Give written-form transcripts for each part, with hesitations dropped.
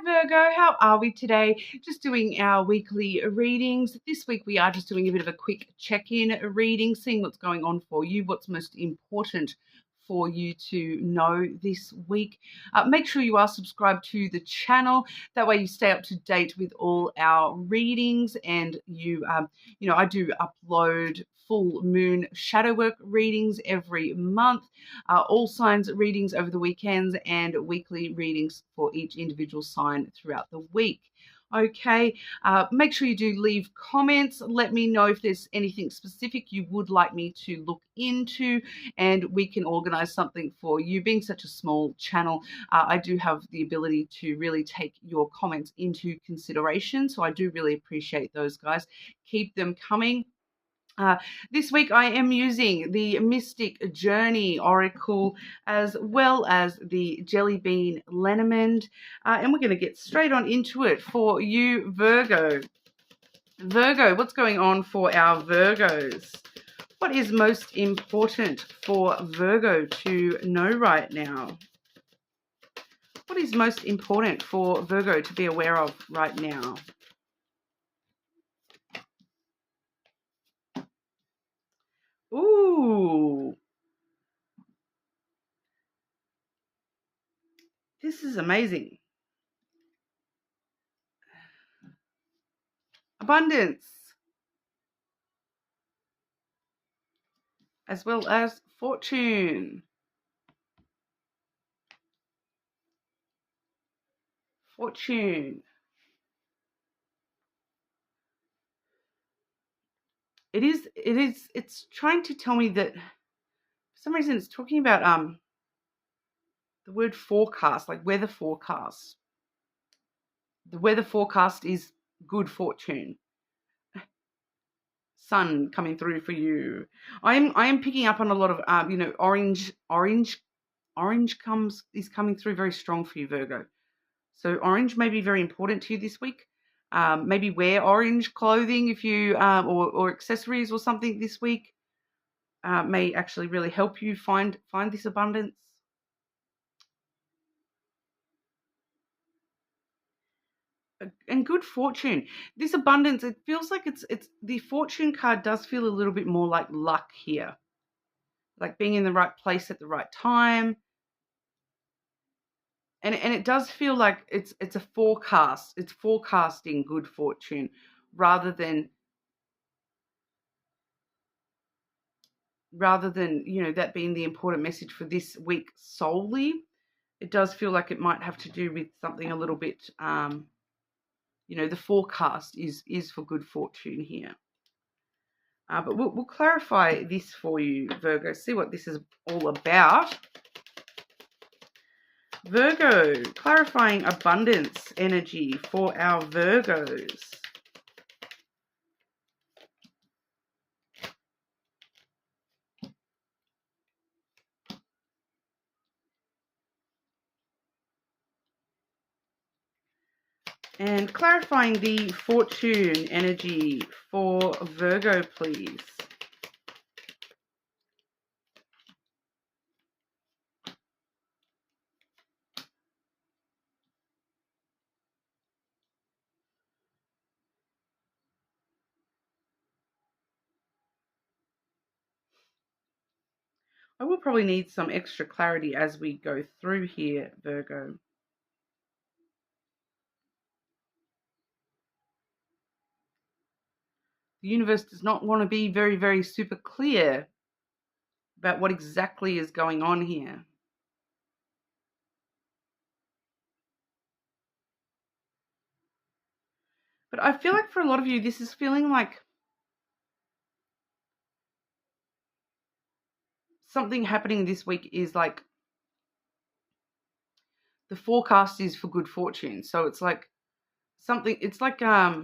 Virgo, how are we today? Just doing our weekly readings. This week we are just doing a bit of a quick check-in reading, seeing what's going on for you, what's most important for you to know this week. Make sure you are subscribed to the channel. That way you stay up to date with all our readings, and I do upload full moon shadow work readings every month, all signs readings over the weekends, and weekly readings for each individual sign throughout the week. Okay, make sure you do leave comments. Let me know if there's anything specific you would like me to look into, and we can organize something for you. Being such a small channel, I do have the ability to really take your comments into consideration. So I do really appreciate those, guys. Keep them coming. This week I am using the Mystic Journey Oracle as well as the Jelly Bean Lenormand, and we're going to get straight on into it for you, Virgo. Virgo, what's going on for our Virgos? What is most important for Virgo to know right now? What is most important for Virgo to be aware of right now? Ooh. This is amazing. Abundance. As well as fortune. Fortune. It's trying to tell me that for some reason it's talking about the word forecast, like weather forecast. The weather forecast is good fortune. Sun coming through for you. I am picking up on a lot of orange is coming through very strong for you, Virgo. So orange may be very important to you this week. Maybe wear orange clothing if you or accessories or something this week. May actually really help you find this abundance. And good fortune. This abundance, it feels like it's the fortune card does feel a little bit more like luck here. Like being in the right place at the right time. And it does feel like it's a forecast. It's forecasting good fortune rather than that being the important message for this week solely. It does feel like it might have to do with something a little bit the forecast is for good fortune here. But we'll clarify this for you, Virgo. See what this is all about. Virgo, clarifying abundance energy for our Virgos. And clarifying the fortune energy for Virgo, please. I will probably need some extra clarity as we go through here, Virgo. The universe does not want to be very, very super clear about what exactly is going on here. But I feel like for a lot of you, this is feeling like something happening this week is like the forecast is for good fortune. So it's like something, it's like I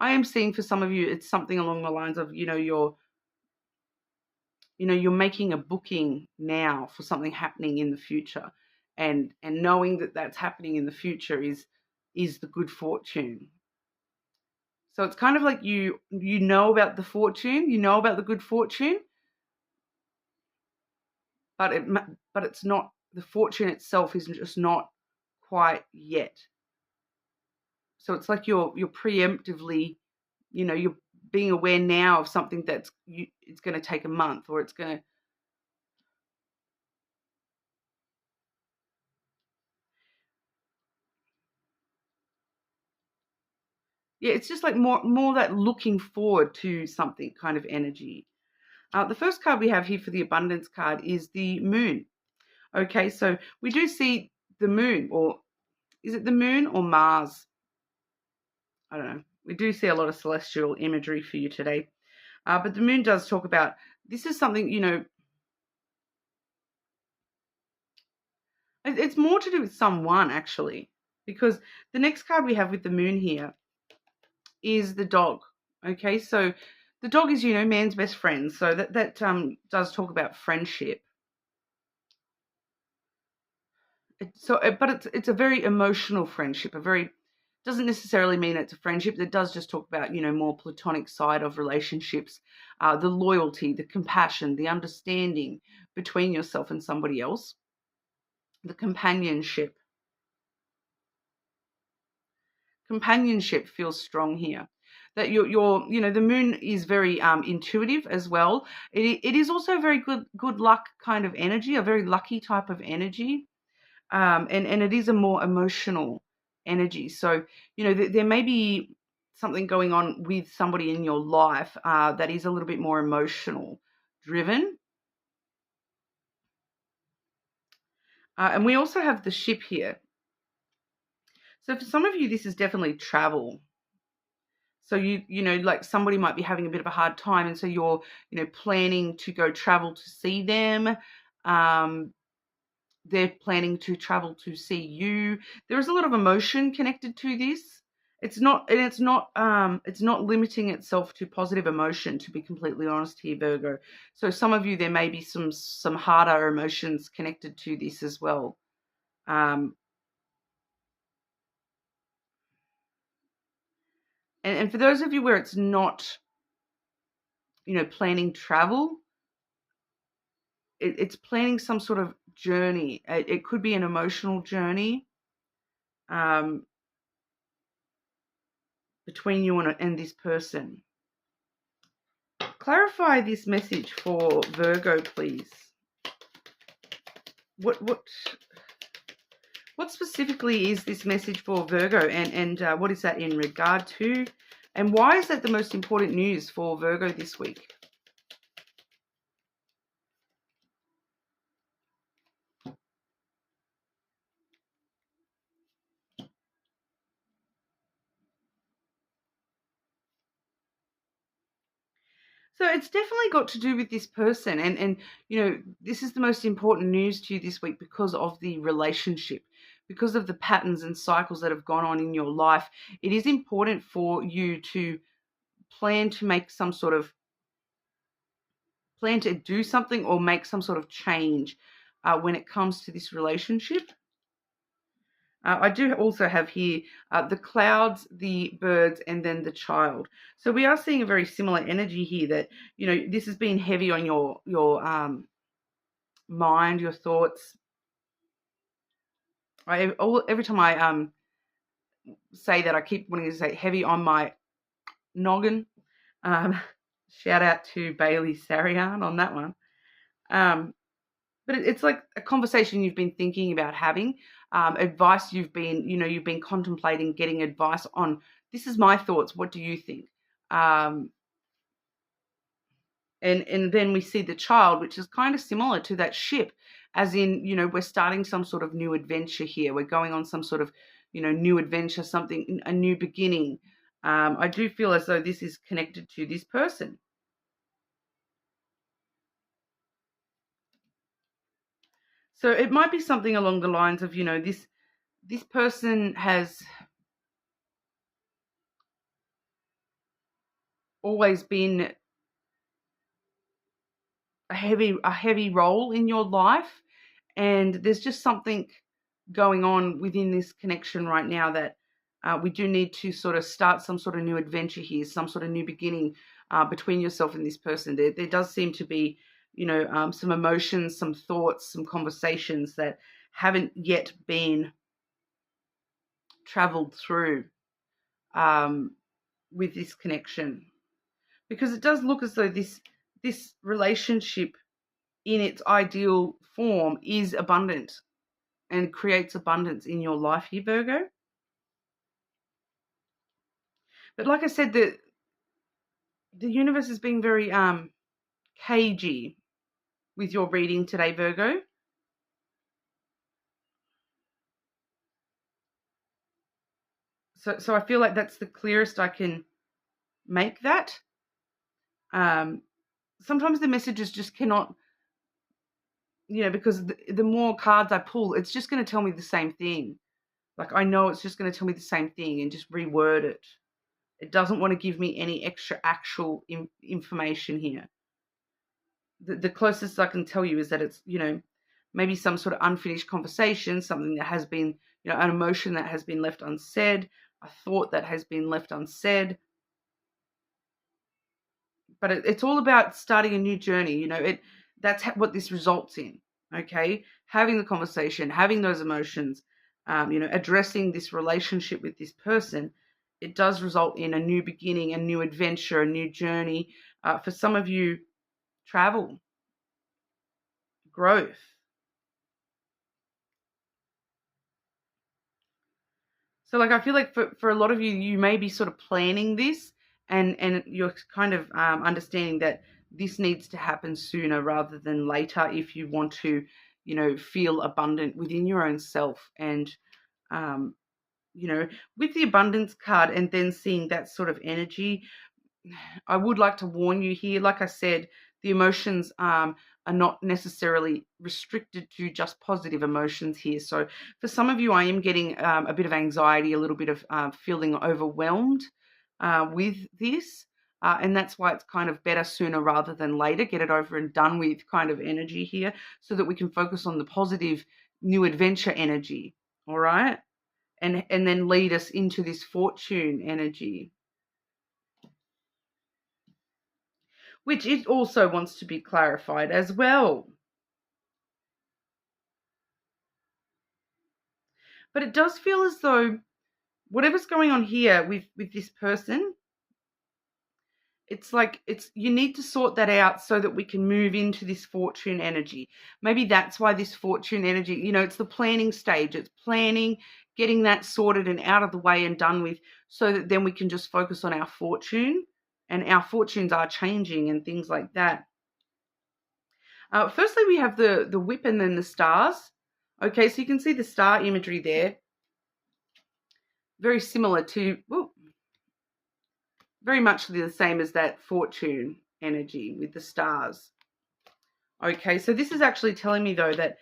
am seeing for some of you, it's something along the lines of, you're making a booking now for something happening in the future, and knowing that that's happening in the future is the good fortune. So it's kind of like you know about the fortune, you know about the good fortune, but it's not, the fortune itself is just not quite yet. So it's like you're preemptively, you're being aware now of something it's going to take a month, or it's going to. Yeah, it's just like more that looking forward to something kind of energy. The first card we have here for the abundance card is the moon. Okay, so we do see the moon, or is it the moon or Mars? I don't know. We do see a lot of celestial imagery for you today. But the moon does talk about, this is something, it's more to do with someone actually, because the next card we have with the moon here is the dog. Okay, so the dog is, man's best friend. So that does talk about friendship. But it's a very emotional friendship. Doesn't necessarily mean it's a friendship. It does just talk about, more platonic side of relationships, the loyalty, the compassion, the understanding between yourself and somebody else, the companionship. Companionship feels strong here. That the moon is very intuitive as well. It is also a very good luck kind of energy, a very lucky type of energy. And it is a more emotional energy. So, there may be something going on with somebody in your life that is a little bit more emotional driven. And we also have the ship here. So for some of you, this is definitely travel. So like somebody might be having a bit of a hard time, and so you're, planning to go travel to see them. They're planning to travel to see you. There is a lot of emotion connected to this. It's not limiting itself to positive emotion, to be completely honest here, Virgo. So some of you, there may be some harder emotions connected to this as well. And for those of you where it's not, planning travel, it's planning some sort of journey. It could be an emotional journey between you and this person. Clarify this message for Virgo, please. What specifically is this message for Virgo, and what is that in regard to? And why is that the most important news for Virgo this week? So it's definitely got to do with this person, and this is the most important news to you this week because of the relationship, because of the patterns and cycles that have gone on in your life. It is important for you to plan to do something or make some sort of change when it comes to this relationship. I do also have here the clouds, the birds, and then the child. So we are seeing a very similar energy here, that, this has been heavy on your mind, your thoughts. Every time I say that, I keep wanting to say heavy on my noggin. Shout out to Bailey Sarian on that one. But it's like a conversation you've been thinking about having, advice you've been contemplating getting advice on. This is my thoughts. What do you think? And then we see the child, which is kind of similar to that ship, as in, we're starting some sort of new adventure here. We're going on some sort of, new adventure, a new beginning. I do feel as though this is connected to this person. So it might be something along the lines of, this person has always been a heavy role in your life, and there's just something going on within this connection right now that we do need to sort of start some sort of new adventure here, some sort of new beginning between yourself and this person. There does seem to be, some emotions, some thoughts, some conversations that haven't yet been traveled through with this connection, because it does look as though this relationship in its ideal form is abundant and creates abundance in your life here, Virgo. But like I said, the universe is being very cagey with your reading today, Virgo. So I feel like that's the clearest I can make that. Sometimes the messages just cannot, because the more cards I pull, it's just going to tell me the same thing. Like, I know it's just going to tell me the same thing and just reword it. It doesn't want to give me any extra actual information here. The closest I can tell you is that it's, maybe some sort of unfinished conversation, something that has been, an emotion that has been left unsaid, a thought that has been left unsaid. But it's all about starting a new journey. That's what this results in. Okay, having the conversation, having those emotions, addressing this relationship with this person, it does result in a new beginning, a new adventure, a new journey. For some of you, travel, growth. So I feel like for a lot of you, you may be sort of planning this and you're kind of understanding that this needs to happen sooner rather than later if you want to, feel abundant within your own self. And, with the abundance card and then seeing that sort of energy, I would like to warn you here. Like I said, the emotions are not necessarily restricted to just positive emotions here. So for some of you, I am getting a bit of anxiety, a little bit of feeling overwhelmed with this. And that's why it's kind of better sooner rather than later. Get it over and done with kind of energy here so that we can focus on the positive new adventure energy. All right. And then lead us into this fortune energy, which it also wants to be clarified as well. But it does feel as though whatever's going on here with this person, it's like you need to sort that out so that we can move into this fortune energy. Maybe that's why this fortune energy, it's the planning stage. It's planning, getting that sorted and out of the way and done with, so that then we can just focus on our fortune, and our fortunes are changing and things like that. Firstly, we have the whip and then the stars. Okay, so you can see the star imagery there. Very similar to, very much the same as that fortune energy with the stars. Okay, so this is actually telling me, though, that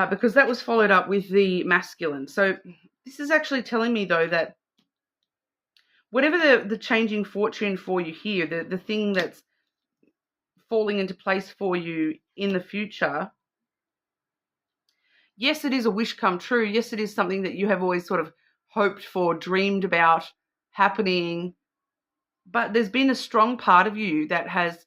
because that was followed up with the masculine. So this is actually telling me, though, that whatever the changing fortune for you here, the thing that's falling into place for you in the future, yes, it is a wish come true. Yes, it is something that you have always sort of hoped for, dreamed about happening. But there's been a strong part of you that has,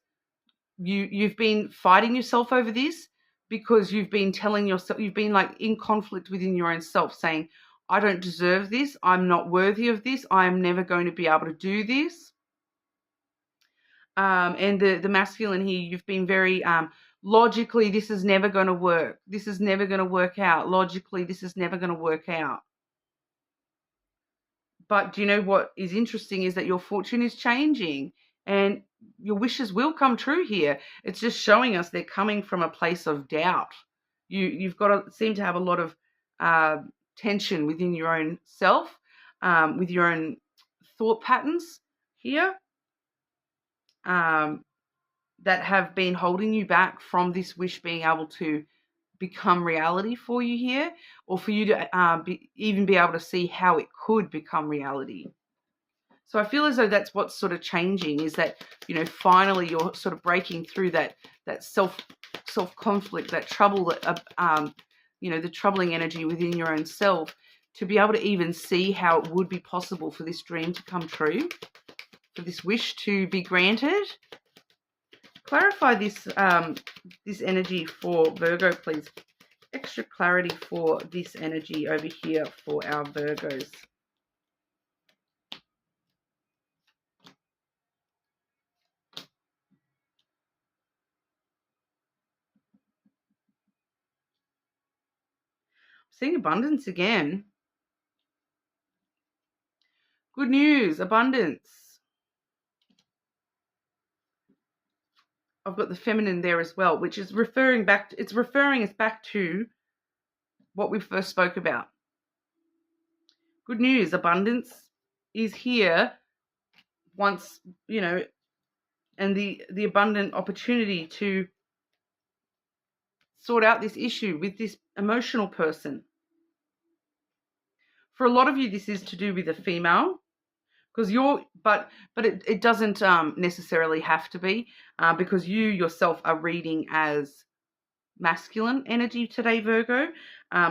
you've been fighting yourself over this, because you've been telling yourself, you've been like in conflict within your own self, saying, I don't deserve this. I'm not worthy of this. I am never going to be able to do this. And the masculine here, you've been very logically, this is never going to work. This is never going to work out. Logically, this is never going to work out. But do you know what is interesting is that your fortune is changing and your wishes will come true here. It's just showing us they're coming from a place of doubt. You've got to seem to have a lot of tension within your own self, with your own thought patterns here, that have been holding you back from this wish being able to become reality for you here, or for you to even be able to see how it could become reality. So I feel as though that's what's sort of changing, is that, finally you're sort of breaking through that self conflict, that trouble, the troubling energy within your own self, to be able to even see how it would be possible for this dream to come true, for this wish to be granted. Clarify this this energy for Virgo, please. extra clarity for this energy over here for our Virgos. Seeing abundance again. Good news, abundance. I've got the feminine there as well, which is referring us back to what we first spoke about. Good news, abundance is here once, and the abundant opportunity to sort out this issue with this emotional person. For a lot of you, this is to do with a female, because but it doesn't necessarily have to be, because you yourself are reading as masculine energy today, Virgo.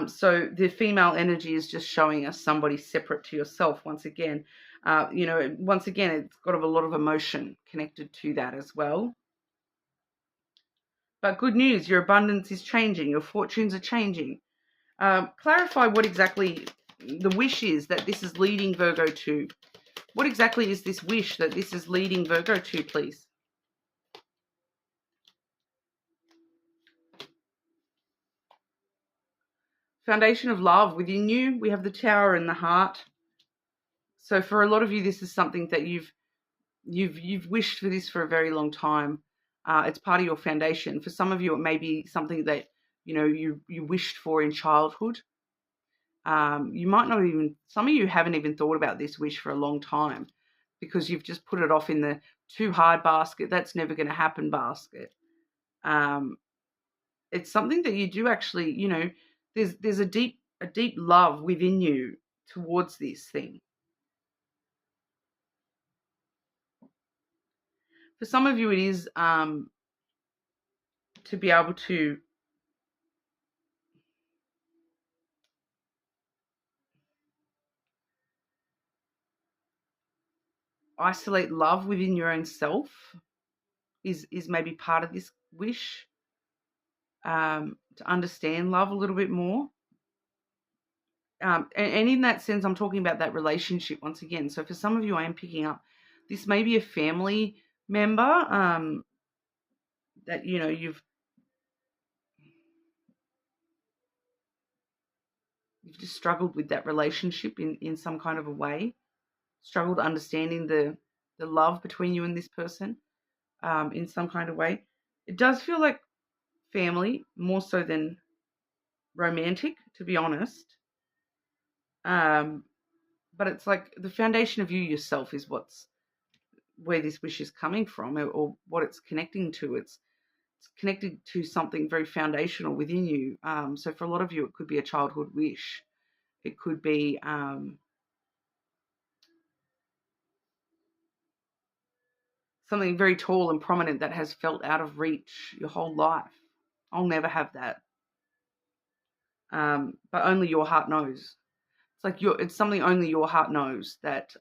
So the female energy is just showing us somebody separate to yourself. Once again, it's got a lot of emotion connected to that as well. But good news, your abundance is changing. Your fortunes are changing. Clarify what exactly the wish is that this is leading Virgo to. What exactly is this wish that this is leading Virgo to, please? Foundation of love within you. We have the Tower and the Heart. So for a lot of you, this is something that you've wished for this for a very long time. It's part of your foundation. For some of you, it may be something that you wished for in childhood. You might not even, some of you haven't even thought about this wish for a long time because you've just put it off in the too hard basket. That's never going to happen basket. It's something that you do actually, there's a deep love within you towards this thing. For some of you, it is to be able to isolate love within your own self is maybe part of this wish, to understand love a little bit more. And in that sense, I'm talking about that relationship once again. So for some of you, I am picking up, this may be a family member that, you've just struggled with that relationship in some kind of a way, struggled understanding the love between you and this person in some kind of way. It does feel like family more so than romantic, to be honest. But it's like the foundation of you yourself is where this wish is coming from, or what it's connecting to. It's connected to something very foundational within you. So for a lot of you, it could be a childhood wish. It could be something very tall and prominent that has felt out of reach your whole life. I'll never have that. But only your heart knows. It's something only your heart knows, that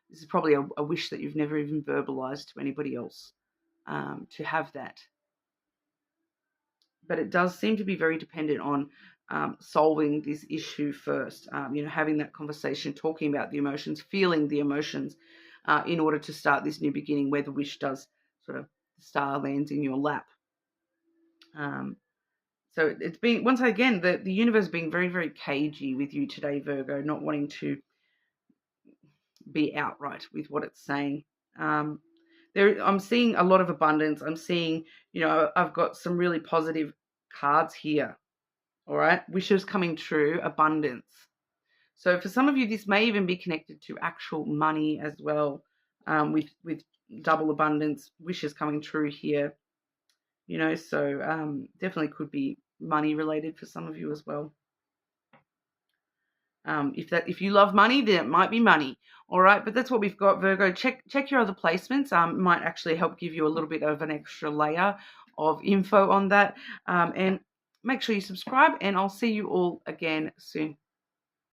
this is probably a wish that you've never even verbalized to anybody else, to have that. But it does seem to be very dependent on solving this issue first, having that conversation, talking about the emotions, feeling the emotions, in order to start this new beginning where the wish does sort of, the star lands in your lap. So it's been, once again, the universe being very, very cagey with you today, Virgo, not wanting to be outright with what it's saying. I'm seeing a lot of abundance. I'm seeing, I've got some really positive cards here. All right. Wishes coming true, abundance. So for some of you, this may even be connected to actual money as well, with double abundance, wishes coming true here. So definitely could be money related for some of you as well. If you love money, then it might be money. All right, but that's what we've got, Virgo. Check your other placements. Might actually help give you a little bit of an extra layer of info on that. And make sure you subscribe, and I'll see you all again soon.